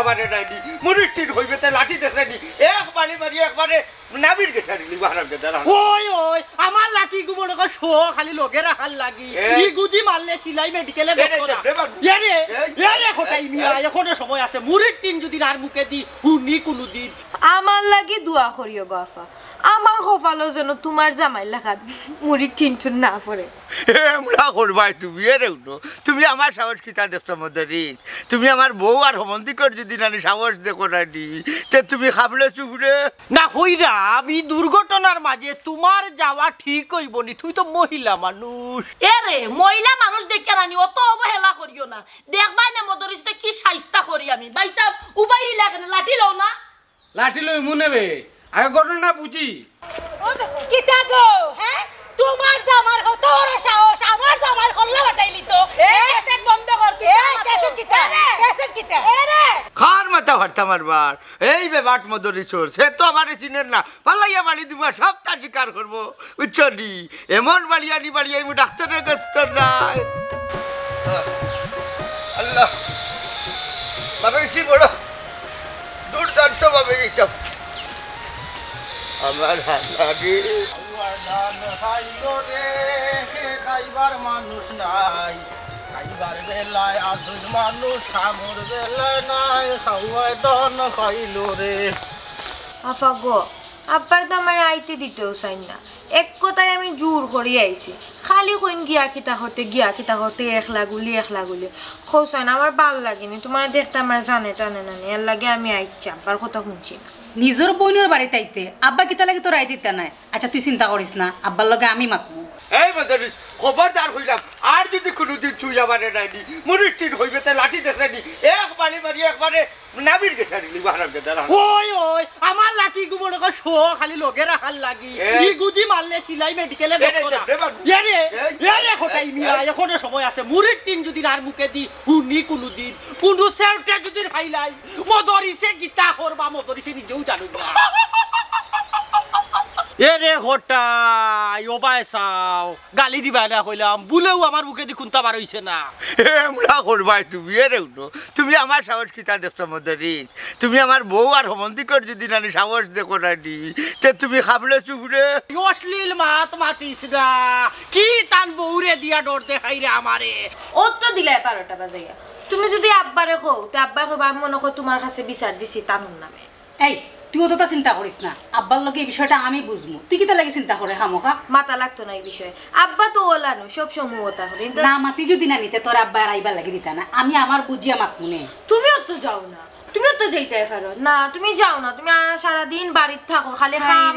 যাবারে নাইনি মুরির tin হইবে তে লাঠি দেখলেনি এক বাড়ি মারি একবারে নাবির গেছে আরিলি বাহারাম কে দাঁড়া ওই ওই আমার লাঠি গুবড় কো শো খালি লগে রাখার লাগি ই গুদি মারলে সিলাই মেডিকেলে ডক্টর এরে কোটাই মিয়া এখনো সময় আছে মুরির টিন যদি আর মুখে দি হুনি কোনদিন আমার লাগি দোয়া করিও গো আফা আমার কপালও যেন তোমার জামাই লাগাত মুরির টিন টুন না পড়ে এমরা করবাই তুমি এরে উনো তুমি আমার সাহস কিতা দেখছো মদরিস তুমি আমার বউ আর হোমন্দিকর যদি নানি সাহস দেখো নানি তে তুমি খাবলে চুবরে না হইরা আমি দুর্ঘটনার মাঝে তোমার যাওয়া ঠিক হইব নি তুই তো মহিলা মানুষ এরে মহিলা মানুষ দেখে রানি অত অবহেলা করিও না দেখবাই না মদরিসতে কি সাইস্তা করি আমি ভাই সাহেব উবাইরি লাগেন লাঠি লও না লাঠি লই মুনেবে আগে ঘটনা বুঝি কিতা গো হ্যাঁ তোমার জামার কত বড় সাহস আমার জামার কল্লা বাটাইলি তো এই ক্যাসেট বন্ধ কর কি ক্যাসেট কিতা এরে খার মাথা ভরতা মারবার এই বেবাট মদরিসর সে তো আমারে চিনেন না পালাইয়া বাড়ি দিবা সব তা স্বীকার করবো বুঝছনি এমন বাড়িয়ানি বাড়ি আমি ডাক্তারের কাছে নাই আল্লাহ মানুষই বড় দুর্দান্ত ভাবে এইসব আমার হালারি আমার দান খাইলো রে খাইবার মানুষ নাই খাইবার বেলায় আসল মানুষ খামর বেলায় নাই খাওয়ায় দান খাইলো রে আফা গো আব্বার তো আমার আইতে দিতেও চাই না এক কথায় আমি জোর করি আইছি খালি কইন গিয়া কিতা হতে একলা গুলি খোসান আমার ভাল লাগেনি তোমার দেখতে আমার জানে টানে নানি এর লাগে আমি আইছি আব্বার কথা শুনছি না নিজের বোনের বাড়িতে আইতে আব্বা কিতা লাগে তোর আইতে নাই আচ্ছা তুই চিন্তা করিস না আব্বার লগে আমি মাতবো এই মদরিস খবরদার হইলাম আর যদি কোনোদিন তুই যাবারে নাইনি মুরির টিন হইবে তে লাঠি দেখলেনি এক বাড়ি মারি একবারে নাবির গেছে আরিলি বাহারাম কে দাঁড়া ওই ওই আমার লাঠি গুবড় কো শো খালি লগে রাখার লাগি ই গুদি মারলে সিলাই মেডিকেলে ডক্টর এরে কোটাই মিয়া এখনো সময় আছে মুরির টিন যদি আর মুখে দি হুনি কোনদিন কোন সেলটা যদি ফাইলাই মদরিসে গীতা করবা মদরিসে নিজেও জানো না এরে হটাই ওবাই চাও গালি দিবা না কইলাম বুলেও আমার মুখে দি খুনতা বার হইছে না এমরা করবাই তুমি এরে উনো তুমি আমার সাহস কিতা দেখছো মদরিস তুমি আমার বউ আর হোমন্দিকর যদি নানি সাহস দেখো নানি তে তুমি খাবলে চুবরে অশ্লীল মাত মাতিস না কি তান বউরে দিয়া ডর দেখাই রে আমারে ও তো দিলে 12টা বাজাইয়া তুমি যদি আব্বারে কও তে আব্বা কইবা আমি মনে করি তোমার কাছে বিচার দিছি তানুর নামে এই তুই তো চিন্তা করিস না আব্বার লগে এই বিষয়টা আমি বুঝবো তুই কিতা লাগে চিন্তা করে খামোখা মাথা লাগতো না এই বিষয়ে আব্বা তো ওলানো সব সময় ওটা করে না মাতি যদি না নিতে তোর আব্বা আর আইবার লাগে দিতা না আমি আমার বুঝিয়া মাতমুনে তুমিও তো যাও না তুমিও তো যাইতে পারো না তুমি যাও না তুমি সারাদিন বাড়িতে থাকো খালি খাম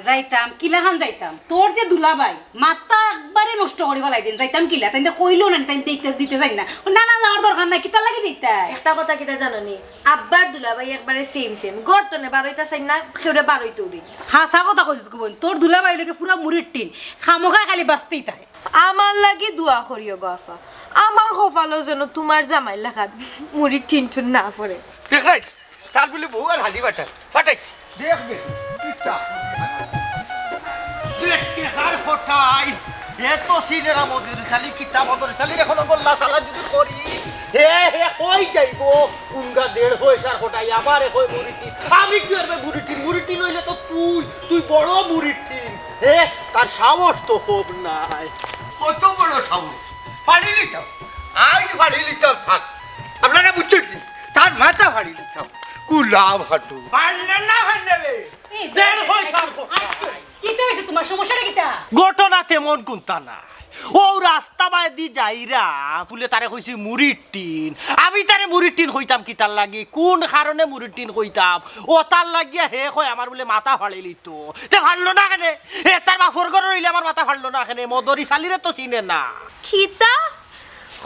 যাইতাম কিলাখান যাইতাম তোর যে দুলাভাই মাথা একবারে নষ্ট করে ফেলাই দিন যাইতাম কিলা তাই কইলো না তাই দেখতে দিতে যাই না না যাওয়ার দরকার নাই কিতা লাগে যাইতা একটা কথা কিটা জানো নি আব্বার দুলাভাই একবারে সেম গর্তনে বারোইটা চাই না সেটা বারোইতেও দিন হাসা কথা কইছিস গোবন তোর দুলাভাই লগে পুরা মুড়ির টিন খামোখা খালি বাঁচতেই থাকে আমার লাগি দোয়া করিও গো আফা আমার কপালও যেন তোমার জামাই লাগাত মুড়ির টিন টুন না পড়ে দেখাই তার বলে বউ আর হালি বাটা ফাটাইছি দেখবে দেখতে হার হটাই এত সিনেরা মদরিসালি কিতা মদরিসালি এখন গল্লা সালা যদি করি হে কই যাইবো উঙ্গা 1.5 পয়সার হটাই আমারে কই মুরিটি আমি কি করবে মুরিটি নইলে তো তুই বড় মুরিটি হে তার সাহস তো খুব নাই কত বড় সাহস ফাড়ি লিতাম আজ ফাড়ি লিতাম থাক আপনারা বুঝছেন কি তার মাথা ফাড়ি লিতাম কুলাভ হাঁটু পারলে না নেবে 1.5 পয়সার কিতা হইছে তোমার সমস্যাটা কিতা ঘটনা তেমন কোনটা না ও রাস্তা বাদি যাইরা বলে তারে কইছি মুরির টিন আমি তারে মুরির টিন কইতাম কি তার লাগি কোন কারণে মুরির টিন কইতাম ও তার লাগিয়া হে কয় আমার বলে মাথা ফাড়ি লিতো তে ফাড়লো না কেনে এ তার বাপর ঘর রইলে আমার মাথা ফাড়লো না কেনে মদরিসালিরে তো চিনে না খিতা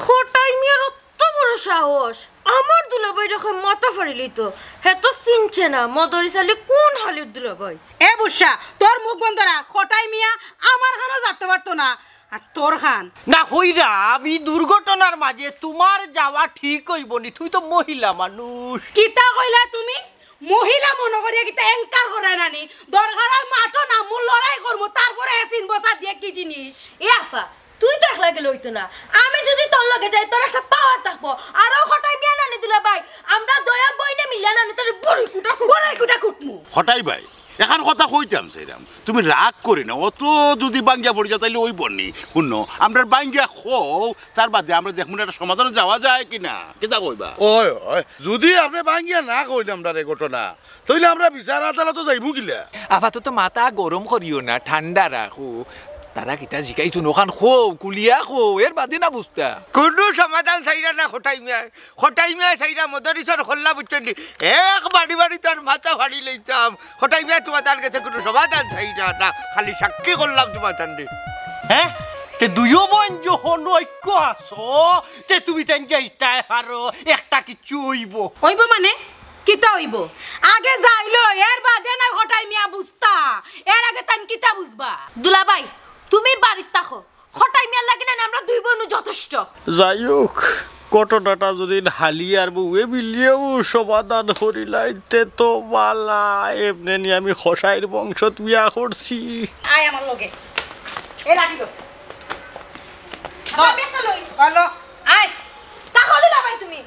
খোটাই মিয়ার অত বড় সাহস আমার দুলাভাই যখন মাথা ফাড়িলি তো হে তো চিনছে না মদরিসালি কোন হালের দুলাভাই এ বুসা তোর মুখ বন্ধ রাখ খোটাই মিয়া আমার খানো যাতে পারতো না আর তোর খান না হইরা আমি দুর্ঘটনার মাঝে তোমার যাওয়া ঠিক হইব নি তুই তো মহিলা মানুষ কিতা কইলা তুমি মহিলা মনে করিয়া কিতা এনকার করে নানি দরকার মাঠো না মূল লড়াই করবো তারপরে এসিন বসা দিয়ে কি জিনিস এ আফা তুই তো একলা গেলে হইতো না আমি যদি তোর লগে যাই তোর একটা পাওয়ার থাকবো আরো খটাই মিয়া নানি দুলা ভাই আমরা দয়া বইনে মিলা নানি তোর বড়ি কুটা কুটমু হঠাই ভাই এখন কথা কইতাম সেরাম তুমি রাগ করি না অত যদি বাঙ্গিয়া পড়ে যা তাইলে ওই বন্নি শুনো আমরা বাঙ্গিয়া খোও তার বাদে আমরা দেখুন একটা সমাধানে যাওয়া যায় কিনা কেটা কইবা ওই ওই যদি আপনি ভাঙ্গিয়া না কইলাম রে ঘটনা তাইলে আমরা বিচার আদালত যাইবো কিলা আপাতত মাথা গরম করিও না ঠান্ডা রাখো তারা কিতা জিকাইছো নখান খো কুলিয়া খো এর বাদে না বুঝতা কোনো সমাধান চাইরা না খটাই মিয়া চাইরা মদরিসর খোল্লা বুঝছেন এক বাড়ি বাড়ি তার মাথা ফাড়ি লইতাম খটাই মিয়া তোমার তার কাছে কোনো সমাধান চাইরা না খালি সাক্ষী করলাম তোমার তার হ্যাঁ তে দুইও বোন যখন ঐক্য আছো তে তুমি তেন যাইতাই পারো একটা কিছু হইব হইব মানে কিতা হইব আগে যাইলো এর বাদে না হঠাই মিয়া বুঝতা এর আগে তান কিতা বুঝবা দুলা ভাই তুমি বাড়িতে থাকো খটাই মিয়া লাগে না আমরা দুই বোন যথেষ্ট যাই হোক ঘটনাটা যদি হালিয়ার বউয়ে মিলিয়েও সমাধান করিলাইতে তো বালা এমনি নিয়ে আমি খসাইর বংশত বিয়া করছি আয় আমার লগে এ লাগি তো আমি একটা লই হলো আয় থাকো দুলা ভাই তুমি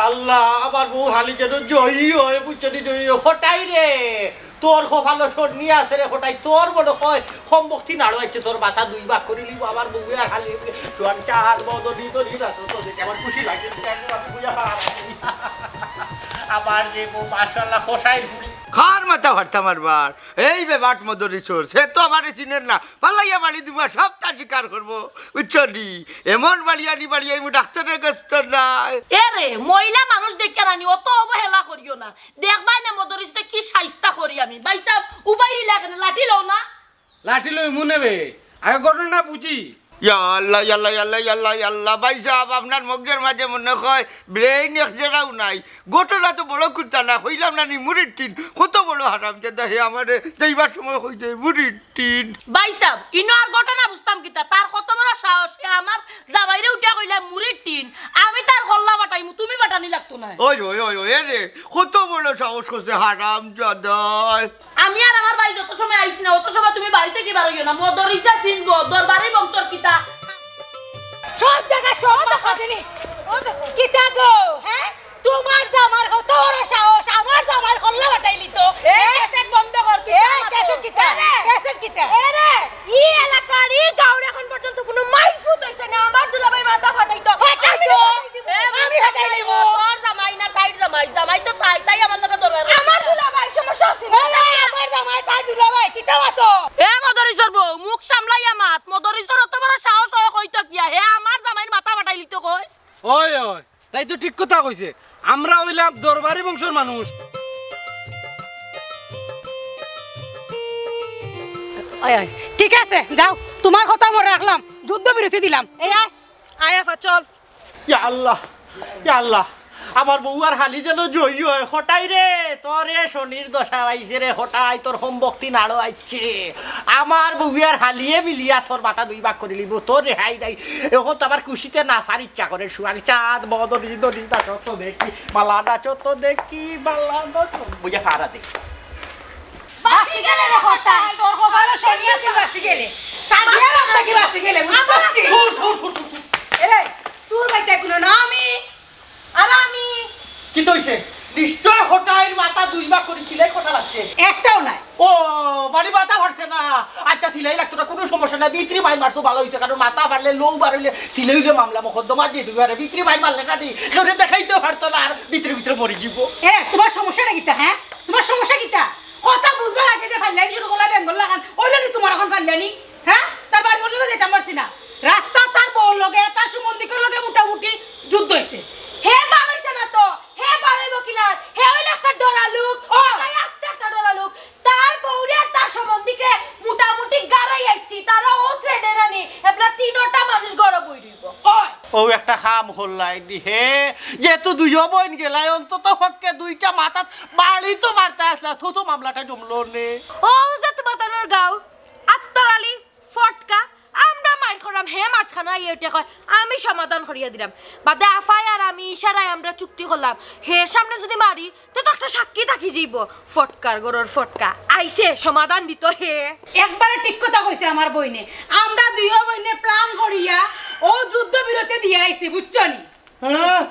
আল্লাহ আমার বউ হালি যেন জয়ী হয় বুঝছি জয়ী হটাই রে তোর খোফালো সর নিয়ে আসে রে হটাই তোর বড় হয় সম্ভক্তি নাড়াইছে তোর মাথা দুই ভাগ করে লিব আমার বউ আর হালি জোয়ান চাল বদলি দলি না তো দেখে আমার খুশি লাগে আমার যে বউ মাশাআল্লাহ খোসাই ভুলি খার মাথা ফাটতাম আরবার এই বে বাট মদরি চোর সে তো আমারে চিনেন না পাল্লাইয়া বাড়ি দিবা সব তা স্বীকার করবো বুঝছি এমন বাড়িয়ানি বাড়ি আমি ডাক্তারের কাছে নাই এরে মহিলা মানুষ দেখে রানি অত অবহেলা করিও না দেখবাই না মদরিসতে কি সাইস্তা করি আমি ভাই সাহেব উবাইরি লাগেন লাঠি লও না লাঠি লই মুনেবে আগে ঘটনা বুঝি আল্লাহ ভাই সাহেব আপনার মগজের মাঝে মনে হয় ব্রেইন একজেরাও নাই গোটনা তো বড় কুর্তা না হইলাম না নি মুড়ির টিন কত বড় হারাম যে দেখে আমারে যাইবার সময় হই যায় মুড়ির টিন ভাই সাহেব ইনো আর ঘটনা বুঝতাম কিতা তার কত বড় সাহস সে আমার জামাইরে উঠা কইলা মুড়ির টিন আমি তার হল্লা বাটাইমু তুমি বাটানি লাগতো না ওই রে কত বড় সাহস করছে হারাম জাদাই আমি আর আমার ভাই যত সময় আইছি না অত সময় তুমি বাড়িতে কি বারো না মদরিসা চিনবো দরবারি বংশর কিতা সব জায়গা সব দেখানি কিতা গো হ্যাঁ তোমার জামার কত বড় সাহস আমার জামার হল্লা বাটাইলি তো এই ক্যাসেট বন্ধ কর কি এই ক্যাসেট কিতা আরে ই এলাকার ই গাঁর এখন পর্যন্ত কোনো মাইফুত হইছে না আমার দুলা ভাই মাথা ফাটাইতো আমি হাঁটাই লইব তোর জামাই না তাই জামাই তো তাই আমার লগে দরকার আমার দুলা ভাই সমস্যা আছে আমার জামাই তাই দুলা ভাই কিতা মাতো এ মদরিসর বউ মুখ সামলাইয়া মাত মদরিসর অত বড় সাহস হয় কইতো কিয়া হে আমার জামাইর মাথা ফাটাইলি তো কই ওই ওই তাই তো ঠিক কথা কইছে আমরা হইলাম দরবারি বংশের মানুষ ঠিক আছে যাও তোমার কথা মনে রাখলাম যুদ্ধ বিরতি দিলাম এই আয় আয়াফা চল আল্লাহ আমার বউ আর হালি যেন জয়ী হয় হটাই রে তোরে শনির দশা আইছে রে হটাই তোর সম্ভক্তি নাড়ো আইছে আমার বউ আর হালিয়ে মিলিয়া তোর বাটা দুই ভাগ করে লিব তোর রেহাই যাই এখন তো আবার খুশিতে নাচার ইচ্ছা করে সুয়ারি চাঁদ বদলি দলি নাচো তো দেখি বালা নাচো তো দেখি বালা নাচো বুঝে ফারা দেখি বাসি গেলে রে হতা তোর কপালে শনি আছে বাসি গেলে সাদিয়া রাতে কি বাসি গেলে মুচস্তি এই তোর বাইতে কোন না আমি আর আমি কি তইছে নিশ্চয় হটাইর মাথা দুই ভাগ করে সিলাই কথা লাগছে একটাও নাই ও বাড়ি মাথা ফাটছে না আচ্ছা সিলাই লাগতো না কোনো সমস্যা না বিক্রি মাইল মারছো ভালো হয়েছে কারণ মাথা ফাটলে লো বার হইলে সিলাই হইলে মামলা মোকদ্দমা দিয়ে দিবে আর বিক্রি মাইল মারলে না দি কেউ দেখাইতে পারতো না আর ভিতরে মরে যাব এ তোমার সমস্যাটা কিটা হ্যাঁ তোমার সমস্যা কিটা কথা বুঝবা লাগে যে ফাইলানি শুরু করলা বেঙ্গল লাগান ওইলানি তোমার এখন ফাইলানি হ্যাঁ তার বাড়ি পর্যন্ত যেতে পারছি না রাস্তা তার বউর লগে তার সুমন্দিকের লগে মোটামুটি যুদ্ধ হইছে হে বাড়াইছে না তো হে বাড়াইব কিলার হে হইল একটা ডরা লোক ও ভাই আস্তে একটা ডরা লোক তার বউরে আর তার সম্বন্ধীকে মোটামুটি গাড়াই আইছি তারা ও থ্রেডে রানি এবলা তিনটা মানুষ গড় বই দিব ওই ও একটা খাম হল্লাই দি হে যেহেতু দুই বইন গেলাই অন্তত পক্ষে দুইটা মাথা বাড়ি তো মারতে আসলা তো মামলাটা জমলো নে ও যে তোমার তানোর গাও আত্তরালি ফটকা আমরা মাইর করাম হে মাঝখানা ইয়েটা কয় আমি সমাধান করিয়া দিলাম বাদে আফাই আর আমি ইশারায় আমরা চুক্তি করলাম হের সামনে যদি মারি তো একটা সাক্ষী থাকি যাইব ফটকার গরর ফটকা আইছে সমাধান দিত হে একবারে ঠিক কথা কইছে আমার বইনে আমরা দুইও বইনে প্ল্যান করিয়া ও যুদ্ধ বিরতি দিয়ে আইছি বুঝছনি হ্যাঁ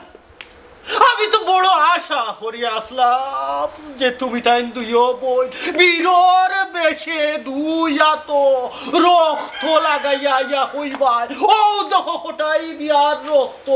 আমি তো বড় আশা করি আসলাম যে তুমি তাই দুইও বই বীরর বেশে দুইয়া তো রক্ত লাগাইয়া ইয়া হইবাই ও দেখো কোটাই বিয়ার রক্ত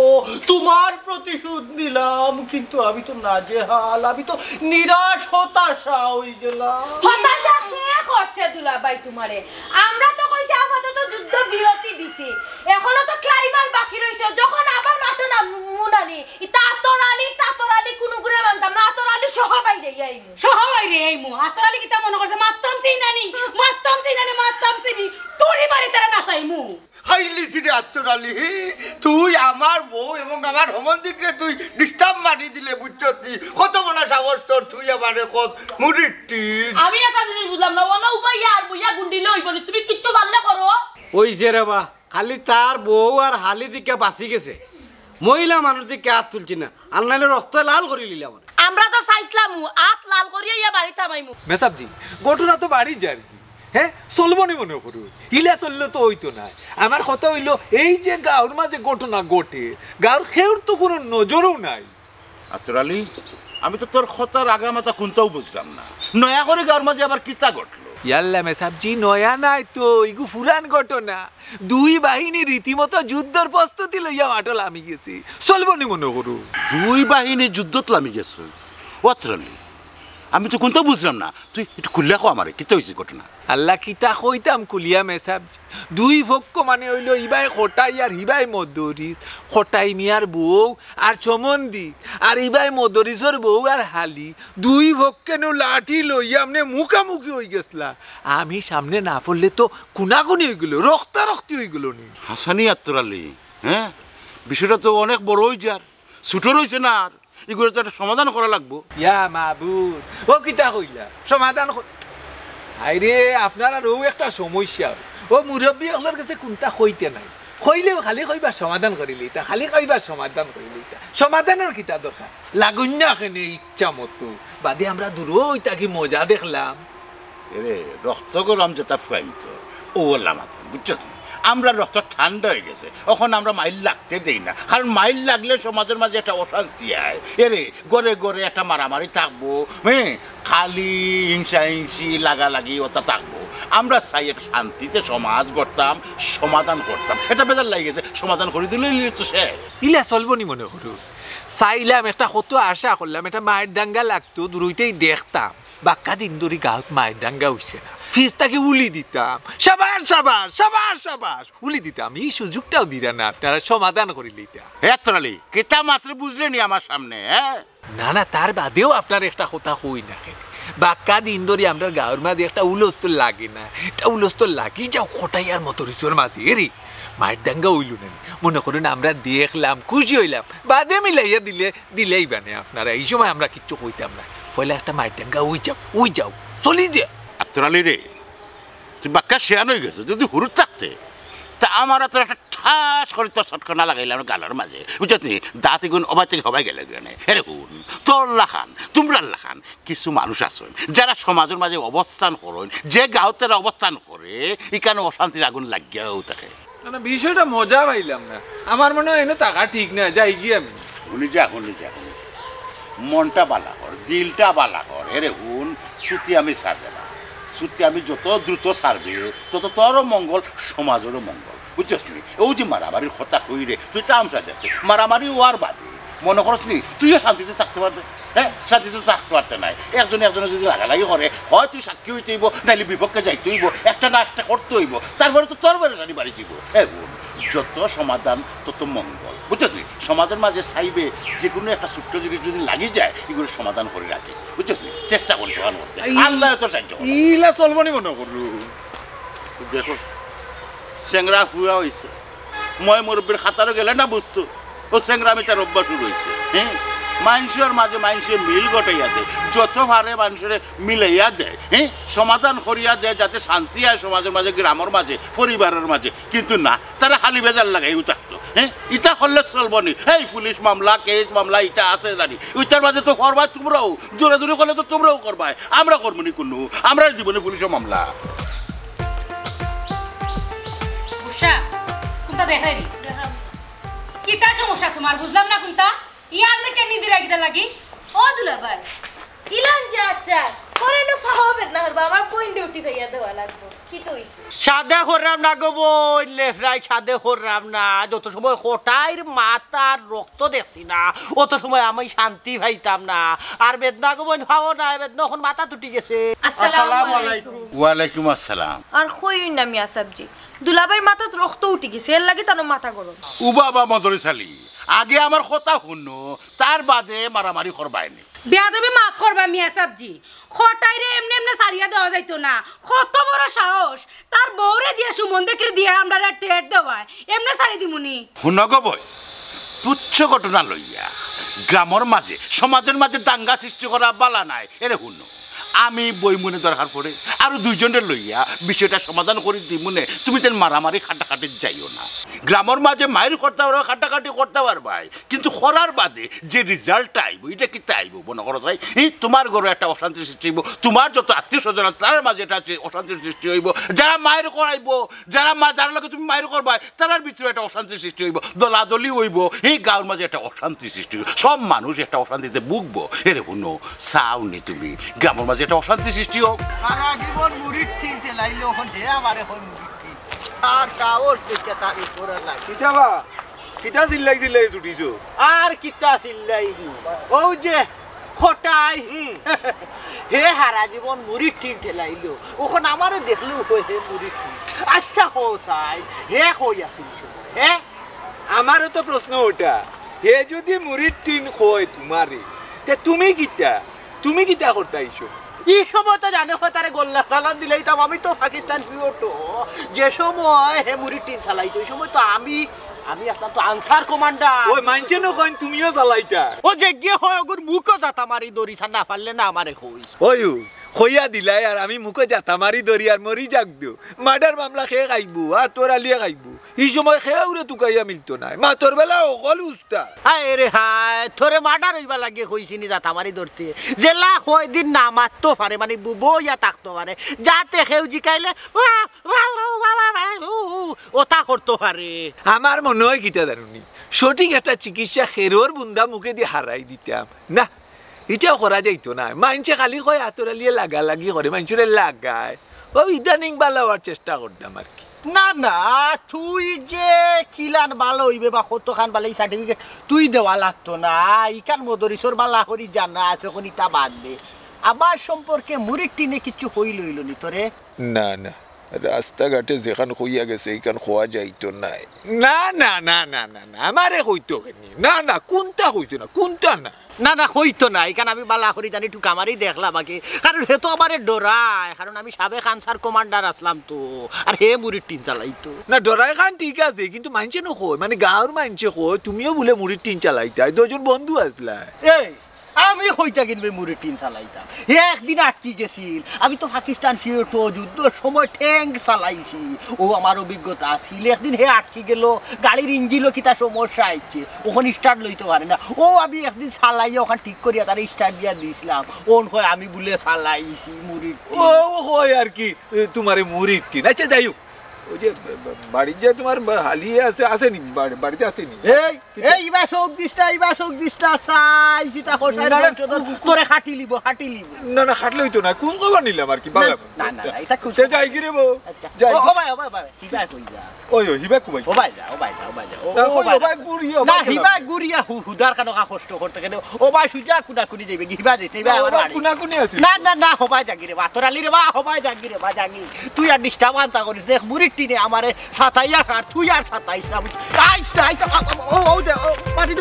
তোমার প্রতিশোধ নিলাম কিন্তু আমি তো নাজেহাল আমি তো নিরাশ হতাশা হই গেলাম হতাশা কে করছে দুলাভাই তোমারে আমরা তো কইছি আপাতত যুদ্ধ বিরতি দিছি এখনো তো ক্লাইমার বাকি রইছে যখন আবার মাঠে না মুনানি তাতরালি কোন গুরে মানতাম না তাতরালি সহবাইরে আইমু আতরালি কিতা মনে করছে মাত্তম সিনানি তোরি বাড়ি তারা নাচাইমু খাইলি সিরে আত্মরালি তুই আমার বউ এবং আমার সম্বন্ধীকে তুই ডিস্টার্ব মারি দিলে বুঝছি কত বড় সাহস তোর তুই আমার মুরির আমি একটা জিনিস বুঝলাম না ওনা উপাইয়া আর বইয়া গুন্ডিলে হইব না তুমি কিচ্ছু জানলে করো ওইছে রে বা খালি তার বউ আর হালি দিকে বাঁচি গেছে মহিলা মানুষ দিকে হাত তুলছি না আর নাইলে রক্ত লাল করে নিলাম আমরা তো চাইছিলাম আত লাল করিয়া ইয়া বাড়ি থামাইমু মেসাবজি ঘটনা তো বাড়ি যারি হ্যাঁ চলবো নি মনে করু হিলা চললে তো হইতো না আমার কথা হইলো এই যে গাঁর মাঝে ঘটনা ঘটে গাঁর খেউর তো কোনো নজরও নাই আতরালি আমি তো তোর খতার আগামাতা কোনটাও বুঝলাম না নয়া করে গাঁর মাঝে আবার কিতা ঘটলো ইয়াল্লা মেসাবজি নয়া নাই তো ইগু ফুরান ঘটনা দুই বাহিনী রীতিমতো যুদ্ধের প্রস্তুতি লইয়া মাঠল আমি গেছি চলবো নি মনে করু দুই বাহিনী যুদ্ধত লামি গেছে আতরালি আমি তো কোনটাও বুঝলাম না তুই একটু খুললে কো আমারে কিতা হয়েছে ঘটনা আল্লাহ কিতা কইতাম কুলিয়া মেসাবজি দুই পক্ষ মানে হইল ইবাই খোটাই আর হিবাই মদরিস খোটাই মিয়ার বউ আর চমন্দি আর ইবাই মদরিসর বউ আর হালি দুই পক্ষে নো লাঠি লইয়া আমনে মুখামুখি হয়ে গেছলা আমি সামনে না পড়লে তো কুনাকুনি হয়ে গেল রক্তারক্তি হয়ে গেল নি হাসানি আতরালি হ্যাঁ বিষয়টা তো অনেক বড় হয়ে যার ছোট রয়েছে না আর এগুলো তো একটা সমাধান করা লাগবো ইয়া মাবুদ ও কিতা কইলা সমাধান আইরে আপনার আর ও একটা সমস্যা ও মুরব্বী আপনার কাছে কোনটা কইতে নাই কইলেও খালি কইবার সমাধান করিলি তা খালি কইবার সমাধান করিলি তা সমাধানের কিতা দরকার লাগুন না কেনে ইচ্ছা মতো বাদে আমরা দূরও ওইটা কি মজা দেখলাম এরে রক্ত গরম যেটা ফাইতো ও বললাম বুঝছো আমরা রক্ত ঠান্ডা হয়ে গেছে এখন আমরা মাইল লাগতে দেই না কারণ মাইল লাগলে সমাজের মাঝে একটা অশান্তি হয় এরে গড়ে গড়ে একটা মারামারি থাকবো হ্যাঁ খালি হিংসি লাগালাগি ওটা থাকবো আমরা চাই একটা শান্তিতে সমাজ করতাম সমাধান করতাম এটা বেজার লাগে গেছে সমাধান করে দিলে তো সে ইলা চলবো নি মনে করু চাইলাম একটা কত আশা করলাম একটা মায়ের ডাঙ্গা লাগতো দূরইতেই দেখতাম বাক্কা দিন ধরে গাঁত মায়ের ডাঙ্গা উঠছে না ফিজটাকে উলি দিতাম সাবাস উলি দিতাম এই সুযোগটাও দিরা না আপনারা সমাধান করে লইতা এতরালি কেতা মাত্র বুঝলেনি আমার সামনে হ্যাঁ না তার বাদেও আপনার একটা কথা কই না বাক্কা দিন ধরে আমরা গাঁর মাঝে একটা উলস্তর লাগে না এটা উলস্তর লাগি যাও কোটাই আর মতরিসর মাঝে এরি মায়ের ডাঙ্গা হইল না মনে করুন আমরা দেখলাম খুশি হইলাম বাদে মিলাইয়া দিলেই বানে আপনারা এই সময় আমরা কিচ্ছু কইতাম না ফলে একটা মায়ের ডাঙ্গা ওই যাও চলি যে আতরালি রে তুই বাক্কা শেয়ান হয়ে গেছে যদি হুরুত থাকতে তা আমার তো একটা ঠাস করে তোর সটকনা লাগাইলাম গালার মাঝে বুঝছি দাঁত এগুন অবাই থেকে হবাই গেলে গেলে এরকম তোর লাখান তোমরা লাখান কিছু মানুষ আছেন যারা সমাজের মাঝে অবস্থান করেন যে গাঁওতেরা অবস্থান করে এখানে অশান্তির আগুন লাগিয়াও থাকে না বিষয়টা মজা পাইলাম না আমার মনে হয় এনে টাকা ঠিক না যাই গিয়ে আমি শুনি যা মনটা বালা কর দিলটা বালা কর এরে হুন ছুটি আমি ছাড়বে না ছুটি আমি যত দ্রুত ছাড়বে তত তোরও মঙ্গল সমাজেরও মঙ্গল বুঝছিস নি ও যে মারামারির কথা কই রে তুই তামসা দেখতে মারামারি ওয়ার বাদে মনে করস নি তুইও শান্তিতে থাকতে পারবে হ্যাঁ শান্তিতে থাকতে পারতে নাই একজনে যদি লাগালাগি করে হয় তুই সাক্ষী হইতে হইব নাইলে বিপক্ষে যাইতে হইব একটা না একটা করতে হইব তারপরে তো তোর বেড়ে জানি বাড়ি যাব যত সমাধান তত মঙ্গল বুঝছিস নি সমাজের মাঝে চাইবে যে কোনো একটা ছোট্ট জিনিস যদি লাগি যায় এগুলো সমাধান করে রাখিস বুঝছিস নি চেষ্টা করিস সমাধান করতে আল্লাহ তোর সাহায্য ইলা চলবো নি মনে করু দেখো চেংরা হুয়া হয়েছে মই মুরব্বীর খাতারও গেলে না বুঝতো ও চেংরা আমি তার অভ্যাস শুরু হয়েছে হ্যাঁ মানুষের মাঝে মানুষের মিল ঘটাইয়া দেয় যত পারে মানুষের মিলাইয়া দেয় হ্যাঁ সমাধান করিয়া দেয় যাতে শান্তি হয় সমাজের মাঝে গ্রামের মাঝে পরিবারের মাঝে কিন্তু না তারা খালি বেজার লাগাইও থাকতো হ্যাঁ ইটা করলে চলব নি এই পুলিশ মামলা কেস মামলা ইটা আছে জানি ওইটার মাঝে তো করবা তোমরাও জোরে জোরে করলে তো তোমরাও করবাই আমরা করবো নি কোনো আমরা জীবনে পুলিশের মামলা কোনটা দেখাই কিতা সমস্যা তোমার বুঝলাম না কোনটা ইয়ার মেটে নিদিরা কিতা লাগি ও দুলাভাই ইলান যাত্রা করে না ফাহবে না আমার পয়েন্ট ডিউটি ভাইয়া দেওয়া লাগবে কি তো হইছে সাদে কররাম না গো বই লেফরাই সাদে কররাম না যত সময় কোটাইর মাথার রক্ত দেখছি না অত সময় আমি শান্তি পাইতাম না আর বেদনা গো বই খাও না বেদনা এখন মাথা টুটি গেছে আসসালামু আলাইকুম ওয়ালাইকুম আসসালাম আর কইন না মিয়া সাবজি দুলাভাইয়ের মাথাত রক্ত উঠি গেছে এর লাগি তার মাথা গরম ও বাবা মদরিসালি আগে আমার কথা শুনো তার বাদে মারামারি করবাইনি বেয়াদবি মাফ করবা মিয়া সাবজি খটাইরে এমনি এমনি সারিয়া দেওয়া যাইতো না কত বড় সাহস তার বউরে দিয়া সুমন্দকে দিয়া আমরা টেট দেওয়ায় এমনি সারি দিমুনি শুনো গো বই তুচ্ছ ঘটনা লইয়া গ্রামের মাঝে সমাজের মাঝে দাঙ্গা সৃষ্টি করা বালা নাই এরে শুনো আমি বই মনে দরকার পড়ে আর দুইজনের লইয়া বিষয়টা সমাধান করে দিই মনে তুমি তেন মারামারি খাটাখাটি যাইও না গ্রামের মাঝে মায়ের করতে পারবা খাটাখাটি করতে পারবাই কিন্তু করার বাদে যে রেজাল্ট আইব এটা কি আইব মনে করো তাই এই তোমার ঘরে একটা অশান্তির সৃষ্টি হইব তোমার যত আত্মীয় স্বজন তার মাঝে একটা অশান্তির সৃষ্টি হইব যারা মায়ের করাইব যারা যারা লোকে তুমি মায়ের করবাই তার ভিতরে একটা অশান্তির সৃষ্টি হইব দলাদলি হইব এই গাঁর মাঝে একটা অশান্তির সৃষ্টি হইব সব মানুষ একটা অশান্তিতে ভুগবো এরে শুনো চাও নি তুমি গ্রামের মাঝে একটা অশান্তি সৃষ্টি হোক সারা জীবন মুড়ির ঠিনতে লাইলে ওখান হে আমারে হয় মুড়ির ঠিন আর কাওর থেকে তার উপরে লাগে কিতাবা কিতা চিল্লাই চিল্লাই উঠিছো আর কিতা চিল্লাইবু ও যে খটাই হে হারা জীবন মুড়ির ঠিন ঠেলাইলো ওখান আমারে দেখলো কই হে মুড়ির ঠিন আচ্ছা হো সাই হে কই আছিল হে আমারও তো প্রশ্ন ওটা হে যদি মুড়ির টিন কয় তোমারে তে তুমি কিতা করতে আইছো এই সময় তো জানে হয় তারে গোল্লা চালান দিলাইতাম আমি তো পাকিস্তান পিওটো যে সময় হে মুড়ির টিন চালাইতো ওই সময় তো আমি আসলাম তো আনসার কমান্ডার ওই মানছে না কইন তুমিও চালাইতা ও যে গিয়ে হয় ওগুর মুখও যাতা মারি দড়ি ছাড় না পারলে না আমারে কই ওই খইয়া দিলাই আর আমি মুখে যাতা মারি ধরি আর মরি যাক দিও মার্ডার মামলা খেয়ে খাইবো আর তোর আলিয়া খাইবো এই সময় খেয়ে উড়ে তুকাইয়া মিলতো না মা তোর বেলা অকল উস্তা হায় রে হায় তোরে মার্ডার হইবা লাগে কইছিনি যাতা মারি ধরতে জেলা কয় দিন না মারতো পারে মানে বইয়া থাকতো পারে যাতে খেউ জিকাইলে ওটা করতে পারে আমার মনে হয় কিতা জানুনি সঠিক একটা চিকিৎসা খেরোর বুন্দা মুখে দিয়ে হারাই দিতাম না এটাও করা যাইতো না মানুষে খালি কয় আতরালিয়ে লাগালাগি করে মানুষের লাগায় ও ইদানিং ভালো হওয়ার চেষ্টা করতাম আর কি না না তুই যে কিলান ভালো হইবে বা কতখান ভালো এই সার্টিফিকেট তুই দেওয়া লাগতো না ইকান মদরিসর বালা করি জানা আছে কোন ইটা বাদ দে আবার সম্পর্কে মুড়ির টিনে কিছু হইল নি তোরে না না রাস্তাঘাটে যেখান হইয়া গেছে এইখান খোয়া যাইতো নাই না না না না না না আমারে কইতো না না কোনটা কইতো না কোনটা না না না হইতো না এখানে আমি বালা করি জানি একটু কামারি দেখলাম আগে কারণ হে তো আমারে ডরায় কারণ আমি সাবেক আনসার কমান্ডার আসলাম তো আর হে মুড়ির টিন চালাইতো না ডরাই খান ঠিক আছে কিন্তু মানছে না কই মানে গাঁর মানছে কই তুমিও বলে মুড়ির টিন চালাইতা দুজন বন্ধু আসলা এই আমি হইতা কিনবে মুড়ির টিন চালাইতাম একদিন আটকি গেছিল আমি তো পাকিস্তান ফিরতো যুদ্ধের সময় ট্যাঙ্ক চালাইছি ও আমার অভিজ্ঞতা ছিল একদিন হে আটকি গেল গাড়ির ইঞ্জিনও কি তার সমস্যা আইছে ওখানে স্টার্ট লইতে পারে না ও আমি একদিন চালাইয়া ওখানে ঠিক করিয়া তার স্টার্ট দিয়া দিয়েছিলাম ওন হয় আমি বলে চালাইছি মুড়ির ও হয় আর কি তোমারে মুড়ির টিন আচ্ছা যাই হোক ওই যে বাড়ি যে তোমার হালিয়ে আছে আসেনি বাড়িতে আসেনি এই ইবা শোক দিস্তা চাই সীতা খোসাই তোরে হাঁটি লিব না না খাটলে হইতো না কোন খবর নিলাম আর কি বাবা না না এটা সে যাই কি রে বউ যাই ও ভাই হিবা কই যা ওই হিবা কই ও ভাই যা ও ভাই গুড়িয়া না হিবা গুড়িয়া হুদার কানকা কষ্ট করতে কেন ও ভাই সুজা কুনা কুনি যাইবে হিবা দিতে হিবা আমার বাড়ি কুনা কুনি আছে না না না ও ভাই জাগিরে বা তোরালি রে বা ও ভাই জাগিরে বা জাগি তুই আর ডিস্টার্ব আনতা করিস দেখ মুড়ি টিনে আমারে সাতাইয়া কার তুই আর সাতাইস না আইস ও দে ও পানি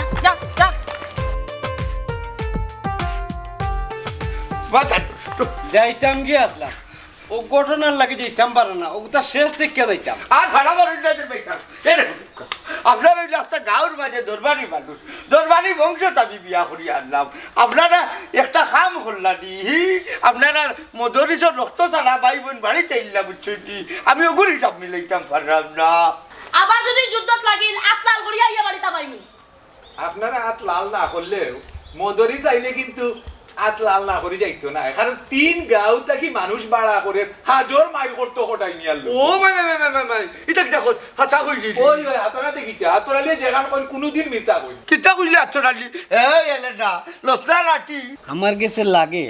যা যাইতাম গিয়ে আসলাম ও ঘটনার লাগে যেতাম পারে না ওটা শেষ দেখে যাইতাম আর ভাড়া বাড়ির না পয়সা আপনার ওই রাস্তা গাঁর মাঝে দরবারি মানুষ দরবারি বংশ আমি বিয়া করি আনলাম আপনারা একটা খাম করলানি আপনারা মদরিসর রক্ত ছাড়া ভাই বোন বাড়িতে ইল্লা বুঝছেন আমি ওগুর হিসাব মিলাইতাম পারলাম না আবার যদি যুদ্ধত লাগিল আতলাল করিয়া ইয়া বাড়িতে পাইমি আপনারা হাত লাল না করলেও মদরি চাইলে কিন্তু হাত লাল না করে যাইতো না কারণ 3 গাঁও থাকি মানুষ বাড়া করে হাজার মাইল করতো কোটাই নিয়ে আনলো ও মাই এটা কিটা কর হাতা কইলি ওই হাতরা দেখিতে হাতরালে যেখান কোন কোনদিন মিছা কই কিটা কইলি আতরালি এই এলে না লসলা রাটি আমার কাছে লাগে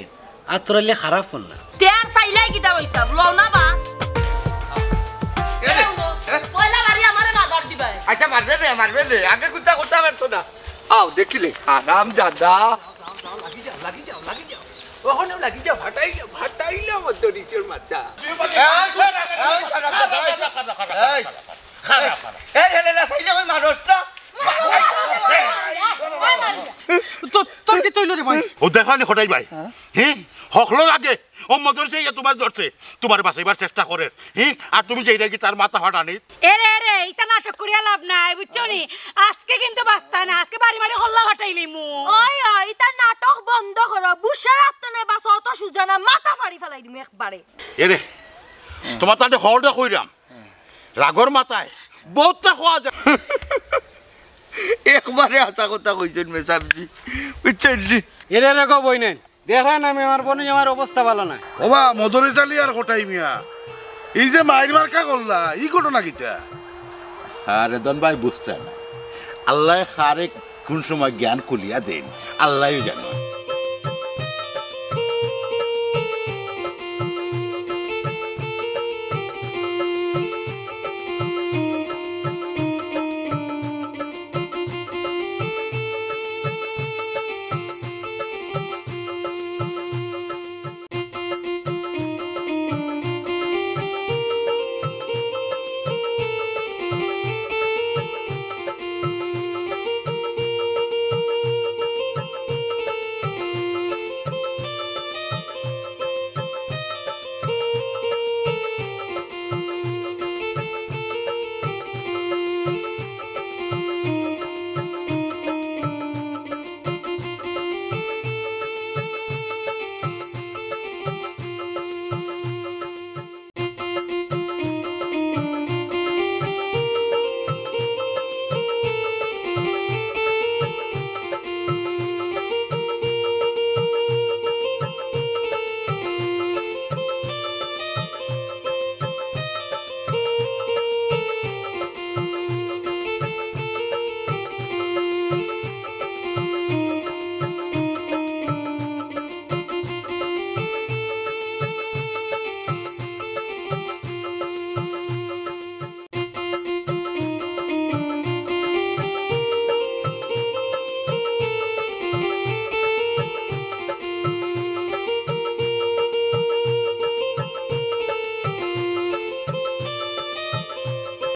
আতরালে খারাপ হল না তেয়ার চাইলাই কিটা হইছা লও না বা পয়লা বাড়ি আমারে বাজার দিবাই আচ্ছা মারবে রে আগে কুত্তা করতে পারতো না আও দেখিলে আরাম দাদা লাগি যাও ওখানেও লাগি যাও ভাটাইলো মদরিচের মাথা এই হেলে না চাইলে ওই মানুষটা তোর কি তৈল রে ভাই ও দেখা নি খটাই ভাই হ্যাঁ হকলো লাগে ও মদরসে তোমার ধরছে তোমার বাঁচাইবার চেষ্টা করে হ্যাঁ আর তুমি যেই নাকি তার মাথা ফাটানি এরে এটা নাটক করিয়া লাভ নাই বুঝছো নি আজকে কিন্তু বাস্তা না আজকে বাড়ি বাড়ি হল্লা ফাটাইলি মু ওই এটা নাটক বন্ধ করো বুঝা রাখতে নেই বাস অত সুজানা মাথা ফাড়ি ফেলাই দিমু একবারে এরে তোমার তাতে খবরটা কইরাম রাগর মাথায় বহুতটা খোয়া যায় একবারে আশা কথা কইছেন মেসাবজি বুঝছেন এরে রেখো বই নেন দেখেন আমি আমার বোন আমার অবস্থা ভালো না ওবা মদরি চালি আর কোটাই মিয়া এই যে মাইর মার্কা করলা ই ঘটনা কিটা আরে দন ভাই বুঝছে না আল্লাহ খারে কোন সময় জ্ঞান কুলিয়া দেন আল্লাহই জানে